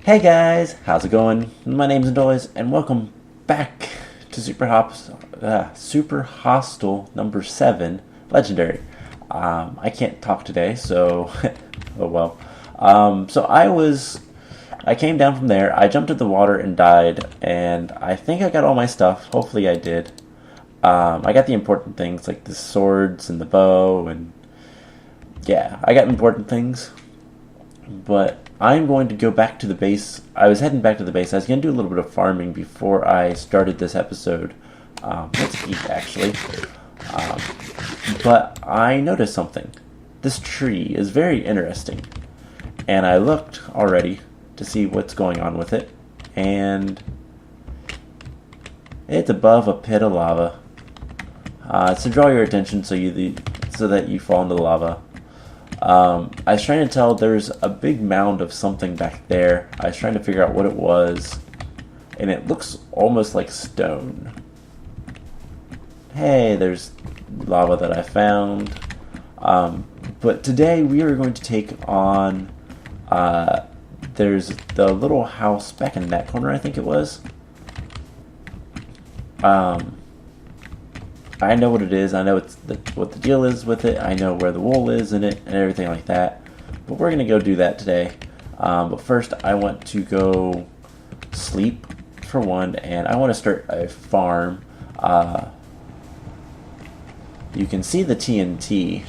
Hey guys, how's it going? My name's Adolis, and welcome back to Super Hostile number 7, Legendary. I can't talk today, so oh well. I came down from there. I jumped in the water and died, and I think I got all my stuff. Hopefully, I did. I got the important things like the swords and the bow, and yeah, I got important things. But I'm going to go back to the base. I was heading back to the base. I was going to do a little bit of farming before I started this episode. Let's eat, actually. Um, but I noticed something. This tree is very interesting. And I looked already to see what's going on with it. And it's above a pit of lava. It's to draw your attention so that you fall into the lava. I was trying to tell there's a big mound of something back there. I was trying to figure out what it was, and it looks almost like stone. Hey, there's lava that I found. But today we are going to take on, there's the little house back in that corner, I think it was. I know what it is. I know what the deal is with it. I know where the wool is in it and everything like that. But we're going to go do that today. But first, I want to go sleep, for one, and I want to start a farm. You can see the TNT.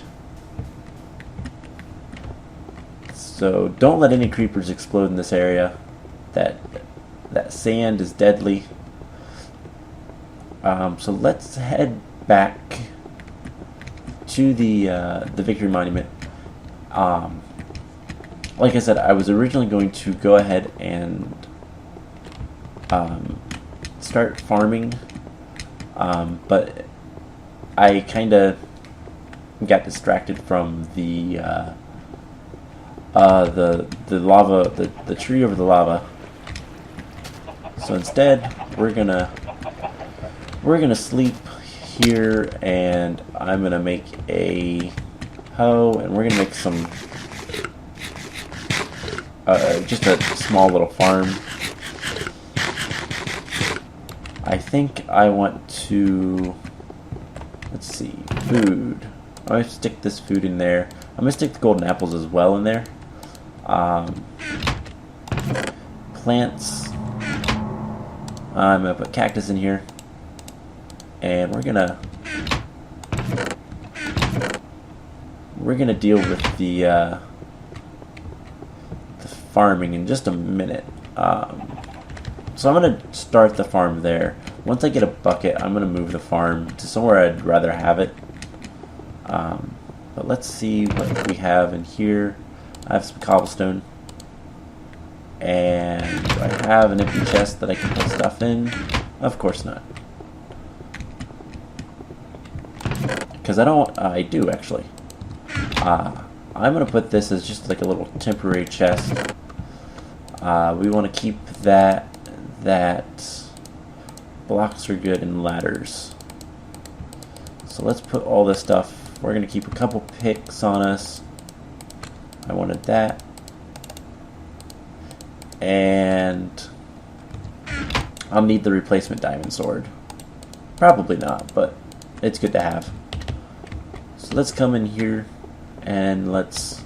So don't let any creepers explode in this area. That sand is deadly. So let's head back to the Victory Monument. Like I said, I was originally going to go ahead and start farming, but I kind of got distracted from the lava, the tree over the lava. So instead, we're gonna sleep here, and I'm gonna make a hoe, and we're gonna make some just a small little farm. I think I want to, let's see, food. I'm gonna stick this food in there. I'm gonna stick the golden apples as well in there. Plants. I'm gonna put cactus in here. And we're gonna deal with the farming in just a minute. So I'm gonna start the farm there. Once I get a bucket, I'm gonna move the farm to somewhere I'd rather have it. But let's see what we have in here. I have some cobblestone, and do I have an empty chest that I can put stuff in? Of course not. Because I do actually. I'm going to put this as just like a little temporary chest. We want to keep that blocks are good and ladders. So let's put all this stuff. We're going to keep a couple picks on us. I wanted that. And I'll need the replacement diamond sword. Probably not, but it's good to have. So let's come in here and let's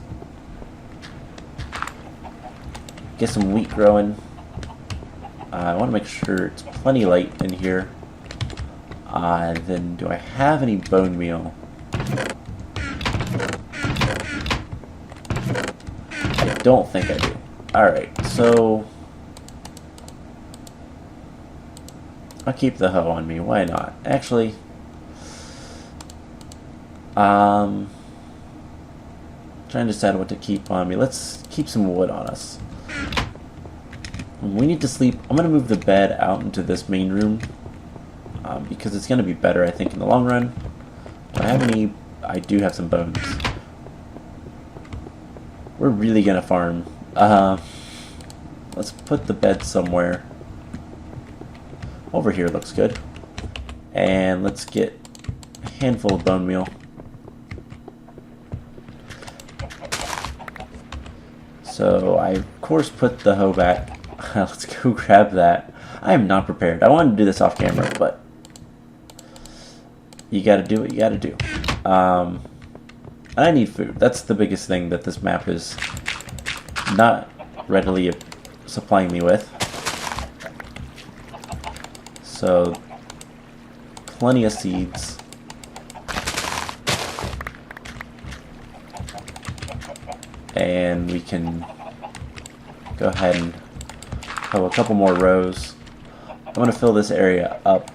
get some wheat growing. I want to make sure it's plenty light in here. Then do I have any bone meal? I don't think I do. Alright, so I'll keep the hoe on me. Why not? Actually, trying to decide what to keep on me. Let's keep some wood on us. We need to sleep. I'm going to move the bed out into this main room because it's going to be better, I think, in the long run. Do I have any? I do have some bones. We're really going to farm. Let's put the bed somewhere. Over here looks good. And let's get a handful of bone meal. So I, of course, put the hoe back. Let's go grab that. I am not prepared. I wanted to do this off camera, but you gotta do what you gotta do. I need food. That's the biggest thing that this map is not readily supplying me with. So, plenty of seeds. And we can go ahead and have a couple more rows. I'm going to fill this area up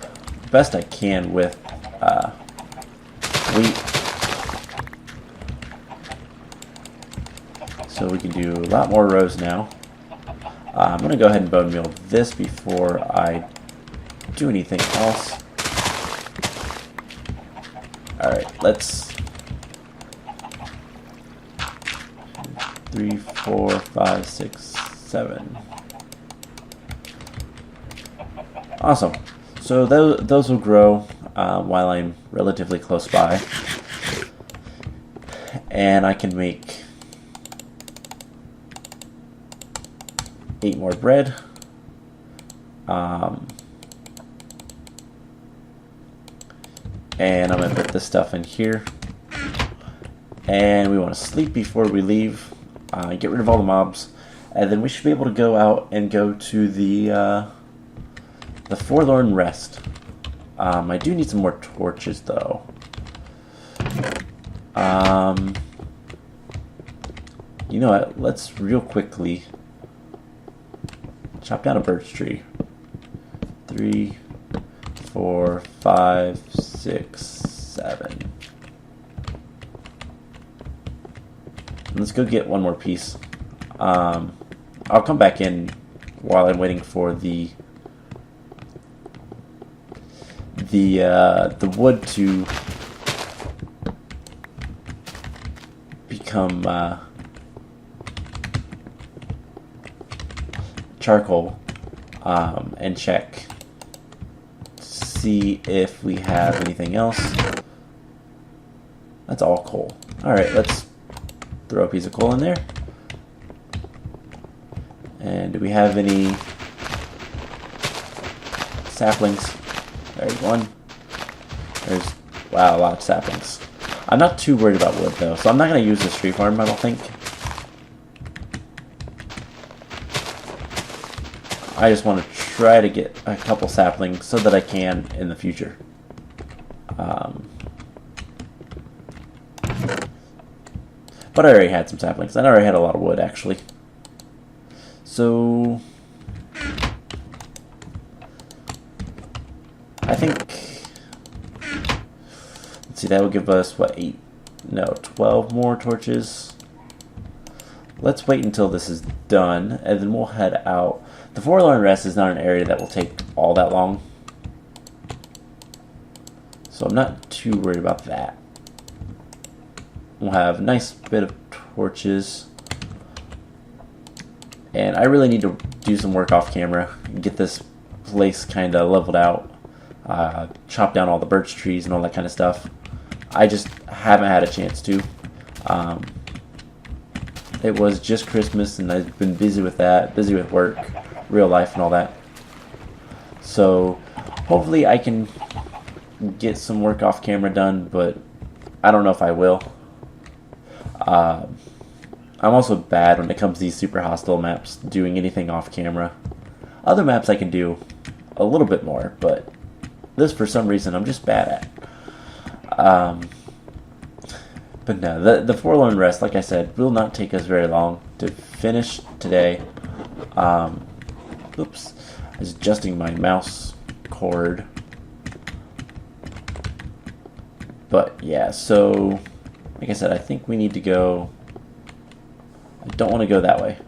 best I can with wheat. So we can do a lot more rows now. I'm going to go ahead and bone meal this before I do anything else. Alright, let's 3, 4, 5, 6, 7. Awesome. So those will grow while I'm relatively close by. And I can make 8 more bread. And I'm going to put this stuff in here. And we want to sleep before we leave. Get rid of all the mobs. And then we should be able to go out and go to the Forlorn Rest. I do need some more torches, though. You know what? Let's real quickly chop down a birch tree. 3, 4, 5, 6, 7. Let's go get one more piece. I'll come back in while I'm waiting for the wood to become charcoal, and check to see if we have anything else. That's all coal. Alright, let's throw a piece of coal in there. And do we have any saplings? There's one. There's, wow, a lot of saplings. I'm not too worried about wood, though, so I'm not going to use this tree farm, I don't think. I just want to try to get a couple saplings so that I can in the future. But I already had some saplings. I already had a lot of wood, actually. So I think, let's see, that would give us, what, 12 more torches. Let's wait until this is done, and then we'll head out. The Forlorn Rest is not an area that will take all that long, so I'm not too worried about that. We'll have a nice bit of torches. And I really need to do some work off camera and get this place kind of leveled out. Chop down all the birch trees and all that kind of stuff. I just haven't had a chance to. It was just Christmas and I've been busy with that, busy with work, real life and all that. So hopefully I can get some work off camera done, but I don't know if I will. I'm also bad when it comes to these super hostile maps, doing anything off camera. Other maps I can do a little bit more, but this for some reason I'm just bad at. But no, the Forlorn Rest, like I said, will not take us very long to finish today. Oops, I was adjusting my mouse cord. But yeah, so like I said, I think we need to go. I don't want to go that way.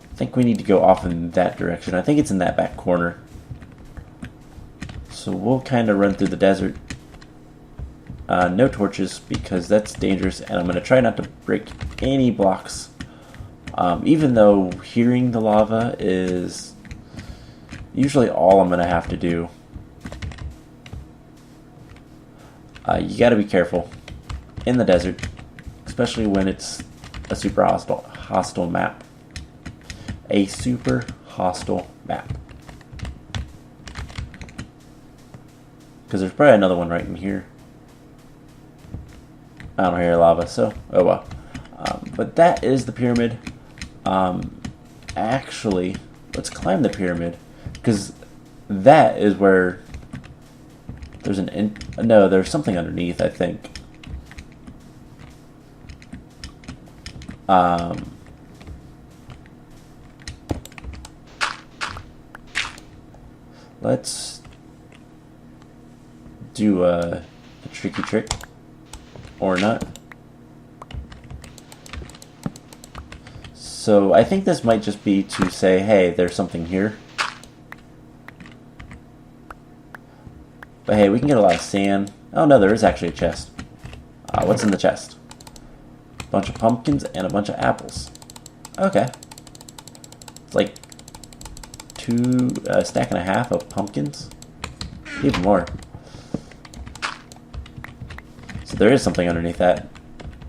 I think we need to go off in that direction. I think it's in that back corner. So we'll kind of run through the desert. No torches because that's dangerous, and I'm going to try not to break any blocks. Even though hearing the lava is usually all I'm going to have to do. You got to be careful in the desert, especially when it's a super hostile map. A super hostile map. Because there's probably another one right in here. I don't hear lava, so oh well. But that is the pyramid. Actually, let's climb the pyramid, because that is where there's there's something underneath, I think. Let's do a tricky trick, or not. So I think this might just be to say, hey, there's something here. But hey, we can get a lot of sand. Oh no, there is actually a chest. What's in the chest? A bunch of pumpkins and a bunch of apples. Okay. It's like a stack and a half of pumpkins. Even more. So there is something underneath that.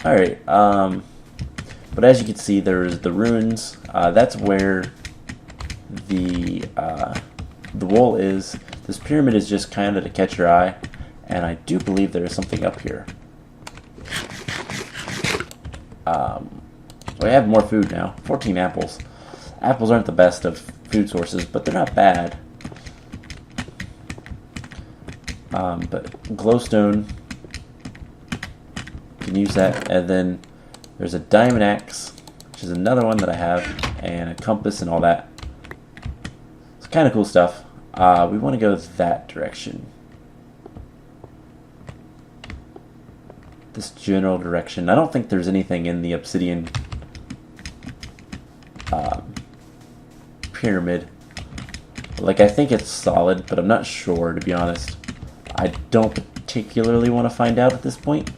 Alright, but as you can see, there's the ruins. That's where the wool is. This pyramid is just kind of to catch your eye, and I do believe there is something up here. We have more food now. 14 apples. Apples aren't the best of food sources, but they're not bad. But glowstone, you can use that, and then there's a diamond axe, which is another one that I have, and a compass and all that. It's kind of cool stuff. We want to go that direction. This general direction. I don't think there's anything in the obsidian pyramid. Like, I think it's solid, but I'm not sure, to be honest. I don't particularly want to find out at this point.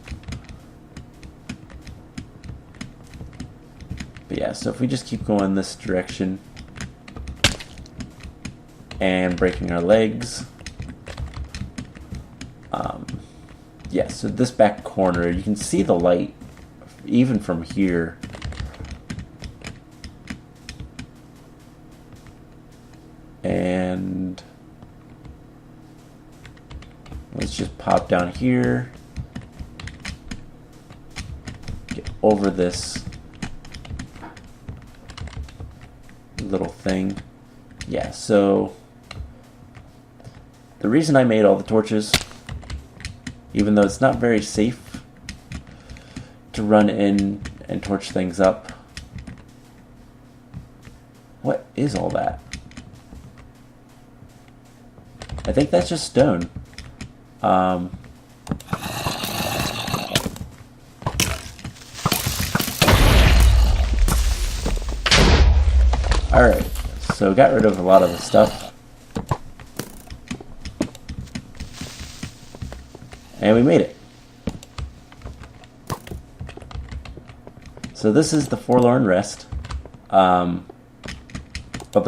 But yeah, so if we just keep going this direction and breaking our legs. Yeah, so this back corner, you can see the light even from here. And let's just pop down here. Get over this little thing. Yeah, so the reason I made all the torches, even though it's not very safe to run in and torch things up. What is all that? I think that's just stone. Alright, so got rid of a lot of the stuff. And we made it. So this is the Forlorn Rest. Although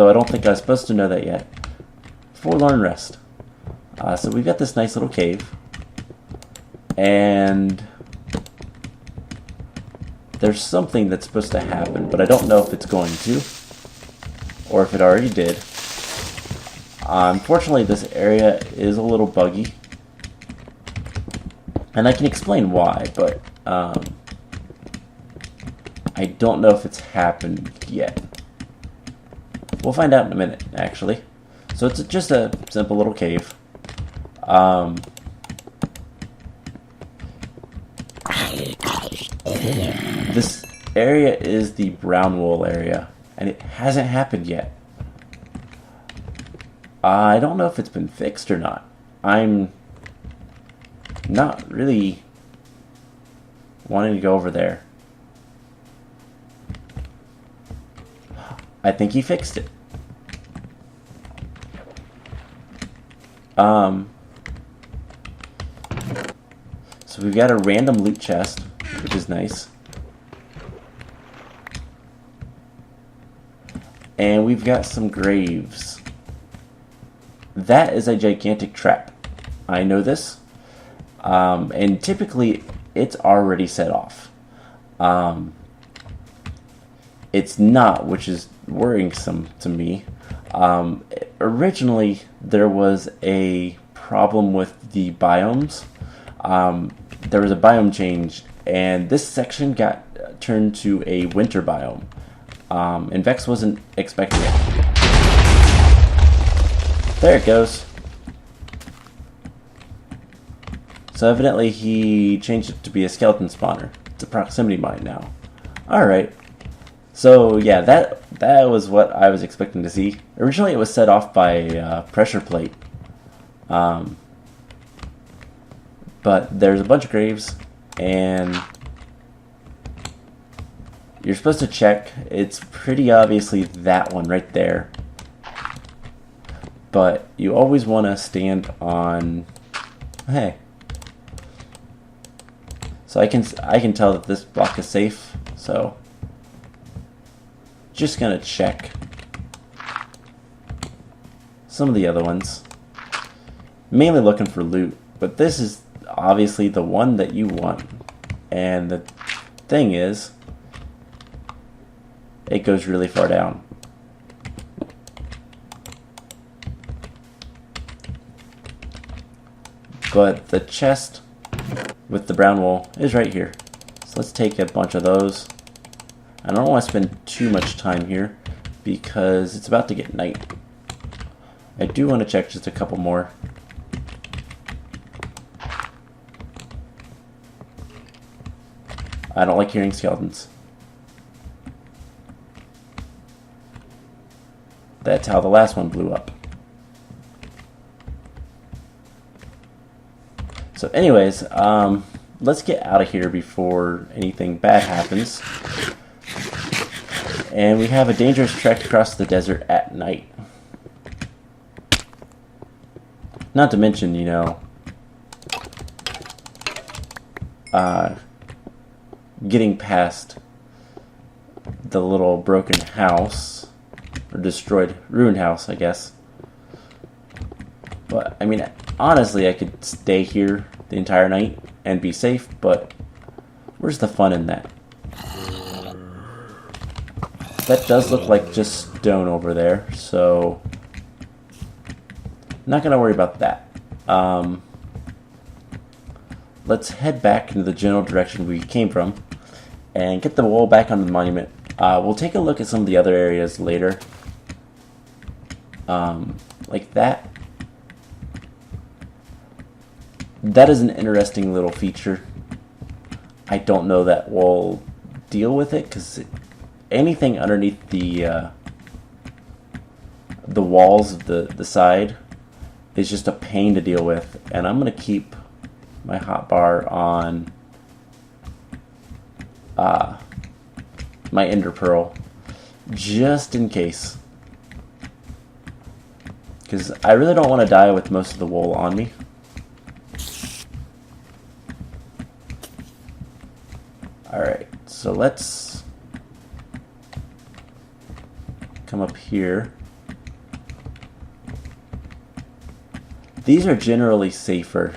I don't think I was supposed to know that yet. Forlorn Rest. So we've got this nice little cave. And there's something that's supposed to happen, but I don't know if it's going to. Or if it already did. Unfortunately, this area is a little buggy. And I can explain why, but I don't know if it's happened yet. We'll find out in a minute, actually. So it's just a simple little cave. This area is the brown wool area, and it hasn't happened yet. I don't know if it's been fixed or not. I'm not really wanting to go over there. I think he fixed it. So we've got a random loot chest, which is nice. And we've got some graves. That is a gigantic trap. I know this. And typically, it's already set off. it's not, which is worrisome to me. Originally, there was a problem with the biomes. There was a biome change, and this section got turned to a winter biome. And Vechs wasn't expecting it. There it goes. So evidently he changed it to be a skeleton spawner. It's a proximity mine now. Alright. So yeah, that was what I was expecting to see. Originally it was set off by pressure plate. But there's a bunch of graves, and you're supposed to check. It's pretty obviously that one right there. But you always want to stand on... Hey. So I can tell that this block is safe, so just gonna check some of the other ones. Mainly looking for loot, but this is obviously the one that you want. And the thing is, it goes really far down. But the chest with the brown wool is right here. So let's take a bunch of those. I don't want to spend too much time here because it's about to get night. I do want to check just a couple more. I don't like hearing skeletons. That's how the last one blew up. So anyways, let's get out of here before anything bad happens. And we have a dangerous trek across the desert at night. Not to mention, you know, getting past the little broken house, or destroyed, ruined house, I guess. But, I mean, honestly, I could stay here the entire night and be safe, but where's the fun in that? That does look like just stone over there, so not gonna worry about that. Let's head back into the general direction we came from and get the wool back on the monument. We'll take a look at some of the other areas later. Like that. That is an interesting little feature. I don't know that we'll deal with it because anything underneath the walls of the side is just a pain to deal with, and I'm gonna keep my hotbar on my ender pearl just in case, because I really don't want to die with most of the wool on me. Alright, so let's come up here. These are generally safer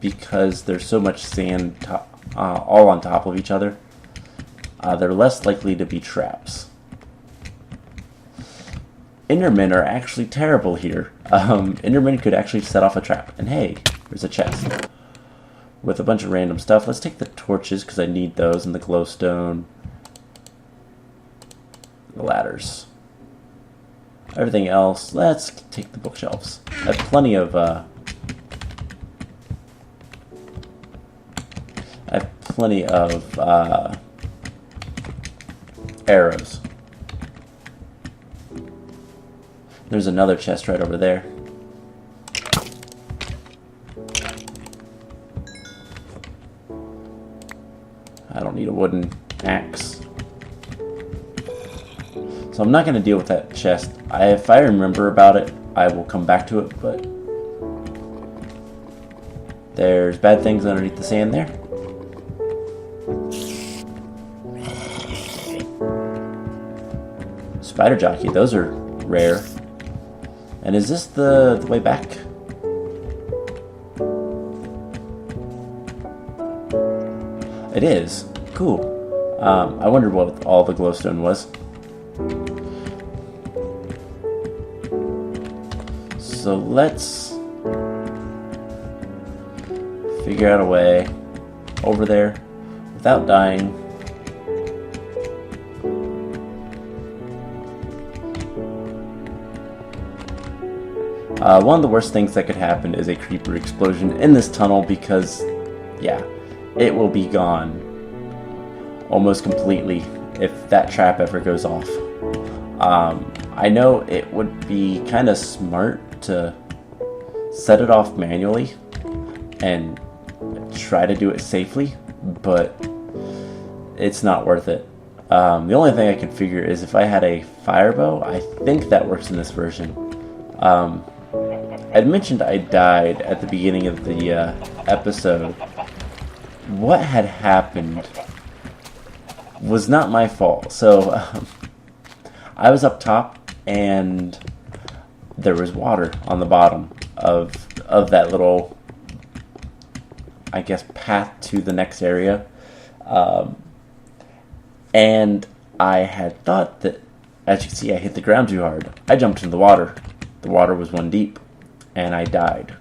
because there's so much sand all on top of each other. They're less likely to be traps. Endermen are actually terrible here. Endermen could actually set off a trap. And hey, there's a chest with a bunch of random stuff. Let's take the torches because I need those, and the glowstone, the ladders. Everything else, let's take the bookshelves. I have plenty of arrows. There's another chest right over there. I don't need a wooden axe. So I'm not going to deal with that chest. If I remember about it, I will come back to it, but there's bad things underneath the sand there. Spider jockey, those are rare. And is this the way back? It is. Cool. I wondered what all the glowstone was. So let's figure out a way over there without dying. One of the worst things that could happen is a creeper explosion in this tunnel because, yeah, it will be gone almost completely if that trap ever goes off. I know it would be kind of smart to set it off manually and try to do it safely, but it's not worth it. The only thing I can figure is if I had a fire bow. I think that works in this version. I'd mentioned I died at the beginning of the episode. What had happened was not my fault. So I was up top and there was water on the bottom of that little, I guess, path to the next area. And I had thought that, as you can see, I hit the ground too hard. I jumped into the water. The water was 1 deep, and I died.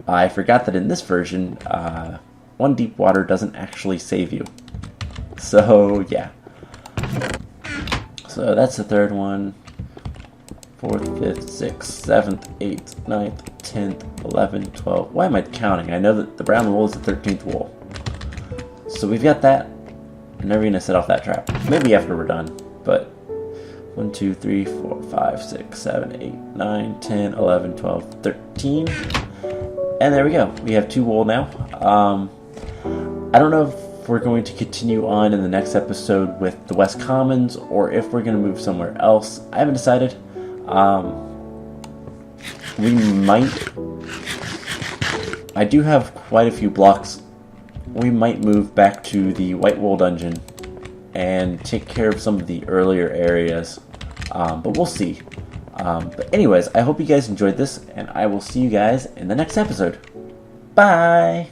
I forgot that in this version, 1 deep water doesn't actually save you. So, yeah. So that's the third one. 4th, 5th, 6th, 7th, 8th, 9th, 10th, 11th, 12th. Why am I counting? I know that the brown wool is the 13th wool. So we've got that. I'm never going to set off that trap. Maybe after we're done. But 1, 2, 3, 4, 5, 6, 7, 8, 9, 10, 11, 12, 13. And there we go. We have 2 wool now. I don't know if we're going to continue on in the next episode with the West Commons or if we're going to move somewhere else. I haven't decided. We might. I do have quite a few blocks. We might move back to the White Wool Dungeon and take care of some of the earlier areas. But we'll see. But anyways, I hope you guys enjoyed this, and I will see you guys in the next episode. Bye!